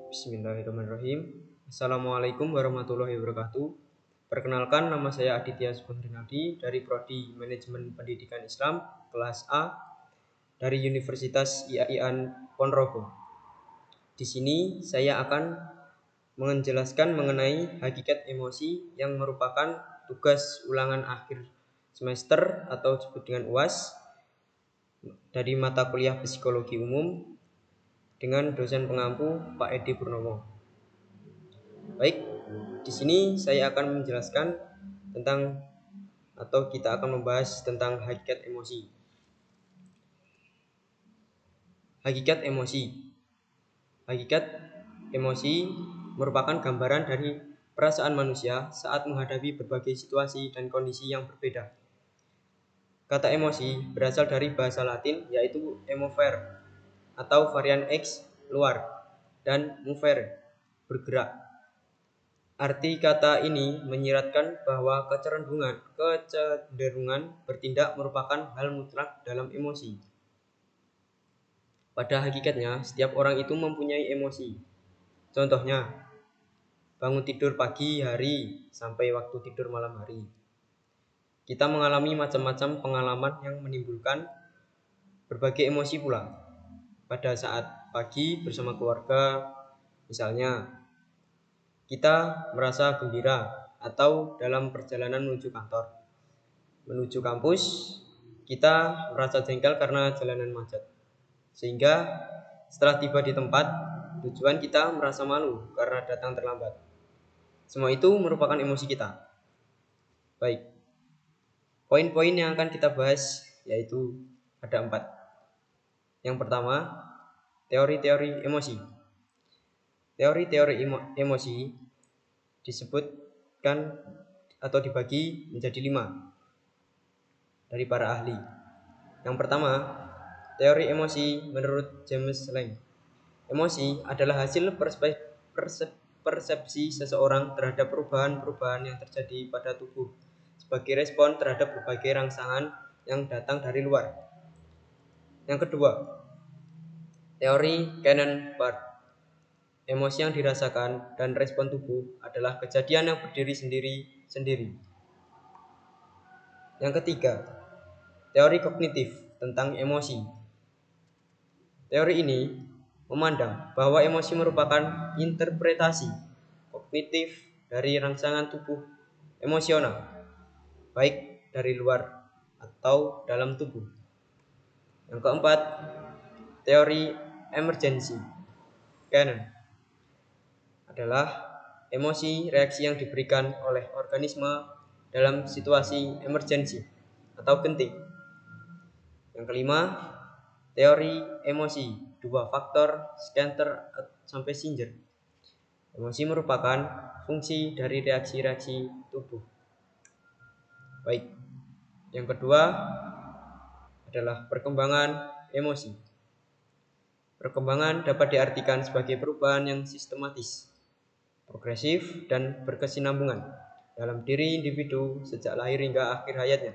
Bismillahirrahmanirrahim. Assalamualaikum warahmatullahi wabarakatuh. Perkenalkan, nama saya Aditya Sugeng Rinaldi dari Prodi Manajemen Pendidikan Islam kelas A dari Universitas IAIN Ponorogo. Di sini saya akan menjelaskan mengenai hakikat emosi yang merupakan tugas ulangan akhir semester atau disebut dengan UAS dari mata kuliah Psikologi Umum dengan dosen pengampu Pak Edi Purnomo. Baik, di sini saya akan menjelaskan tentang atau kita akan membahas tentang hakikat emosi. Hakikat emosi. Hakikat emosi merupakan gambaran dari perasaan manusia saat menghadapi berbagai situasi dan kondisi yang berbeda. Kata emosi berasal dari bahasa Latin yaitu emovere atau varian X luar dan movere bergerak. Arti kata ini menyiratkan bahwa kecenderungan bertindak merupakan hal mutlak dalam emosi. Pada hakikatnya, setiap orang itu mempunyai emosi. Contohnya, bangun tidur pagi hari sampai waktu tidur malam hari. Kita mengalami macam-macam pengalaman yang menimbulkan berbagai emosi pula. Pada saat pagi bersama keluarga, misalnya, kita merasa gembira atau dalam perjalanan menuju kantor. Menuju kampus, kita merasa jengkel karena jalanan macet. Sehingga setelah tiba di tempat tujuan kita merasa malu karena datang terlambat. Semua itu merupakan emosi kita. Baik, poin-poin yang akan kita bahas yaitu ada 4. Yang pertama, teori-teori emosi. Teori-teori emosi disebutkan atau dibagi menjadi 5 dari para ahli. Yang pertama, teori emosi menurut James Lange. Emosi adalah hasil persepsi seseorang terhadap perubahan-perubahan yang terjadi pada tubuh sebagai respon terhadap berbagai rangsangan yang datang dari luar. Yang kedua, teori Cannon-Bard. Emosi yang dirasakan dan respon tubuh adalah kejadian yang berdiri sendiri. Yang ketiga, teori kognitif tentang emosi. Teori ini memandang bahwa emosi merupakan interpretasi kognitif dari rangsangan tubuh emosional, baik dari luar atau dalam tubuh. Yang keempat, teori emergency Cannon adalah emosi reaksi yang diberikan oleh organisme dalam situasi emergensi atau genting. Yang kelima, teori emosi 2 faktor Scanter sampai Singer. Emosi merupakan fungsi dari reaksi-reaksi tubuh. Baik, yang kedua adalah perkembangan emosi. Perkembangan dapat diartikan sebagai perubahan yang sistematis, progresif, dan berkesinambungan dalam diri individu sejak lahir hingga akhir hayatnya,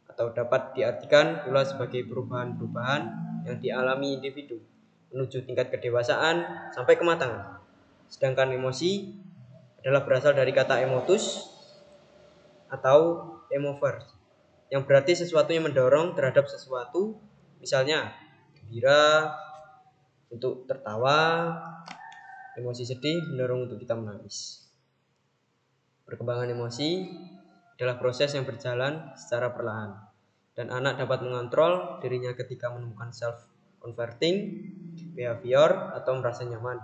atau dapat diartikan pula sebagai perubahan-perubahan yang dialami individu menuju tingkat kedewasaan sampai kematangan. Sedangkan emosi adalah berasal dari kata emotus atau emovere, yang berarti sesuatu yang mendorong terhadap sesuatu, misalnya gembira untuk tertawa, emosi sedih mendorong untuk kita menangis. Perkembangan emosi adalah proses yang berjalan secara perlahan, dan anak dapat mengontrol dirinya ketika menemukan self-converting behavior atau merasa nyaman.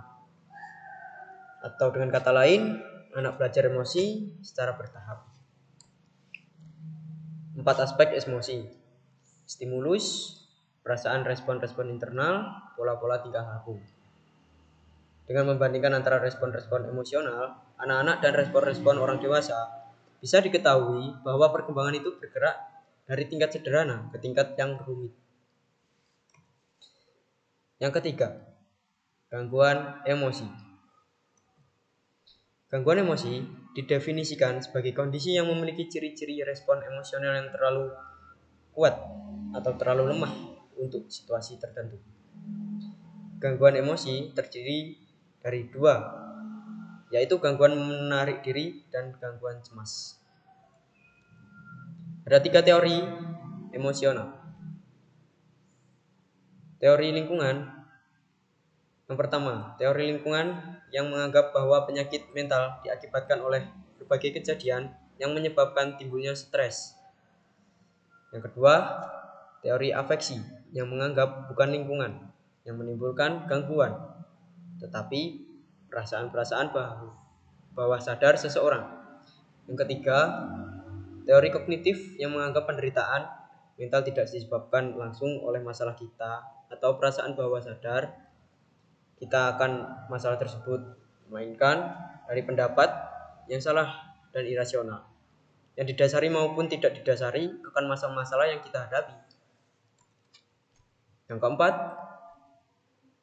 Atau dengan kata lain, anak belajar emosi secara bertahap. 4 aspek emosi: stimulus, perasaan, respon-respon internal, pola-pola tingkah laku. Dengan membandingkan antara respon-respon emosional anak-anak dan respon-respon orang dewasa, bisa diketahui bahwa perkembangan itu bergerak dari tingkat sederhana ke tingkat yang rumit. Yang ketiga, gangguan emosi. Gangguan emosi didefinisikan sebagai kondisi yang memiliki ciri-ciri respon emosional yang terlalu kuat atau terlalu lemah untuk situasi tertentu. Gangguan emosi terdiri dari dua, yaitu gangguan menarik diri dan gangguan cemas. Ada 3 teori emosional. Teori lingkungan. Yang pertama, teori lingkungan yang menganggap bahwa penyakit mental diakibatkan oleh berbagai kejadian yang menyebabkan timbulnya stres. Yang kedua, teori afeksi yang menganggap bukan lingkungan yang menimbulkan gangguan, tetapi perasaan-perasaan bawah sadar seseorang. Yang ketiga, teori kognitif yang menganggap penderitaan mental tidak disebabkan langsung oleh masalah kita atau perasaan bawah sadar kita akan masalah tersebut, melainkan dari pendapat yang salah dan irasional, yang didasari maupun tidak didasari akan masalah-masalah yang kita hadapi. Yang keempat,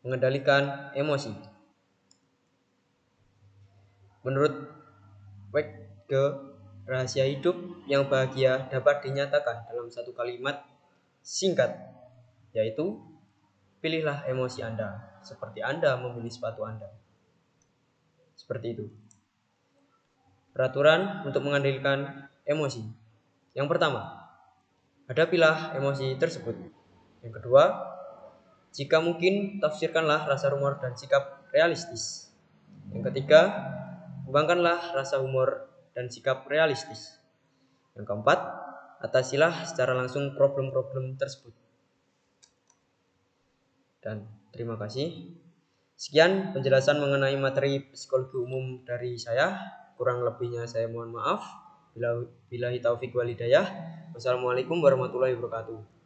mengendalikan emosi. Menurut Wegge, rahasia hidup yang bahagia dapat dinyatakan dalam satu kalimat singkat, yaitu pilihlah emosi Anda seperti Anda memilih sepatu Anda. Seperti itu. Peraturan untuk mengendalikan emosi. Yang pertama, hadapilah emosi tersebut. Yang kedua, jika mungkin tafsirkanlah rasa humor dan sikap realistis. Yang ketiga, kembangkanlah rasa humor dan sikap realistis. Yang keempat, atasilah secara langsung problem-problem tersebut. Dan terima kasih. Sekian penjelasan mengenai materi psikologi umum dari saya. Kurang lebihnya saya mohon maaf. Billahi taufik wal hidayah. Wassalamualaikum warahmatullahi wabarakatuh.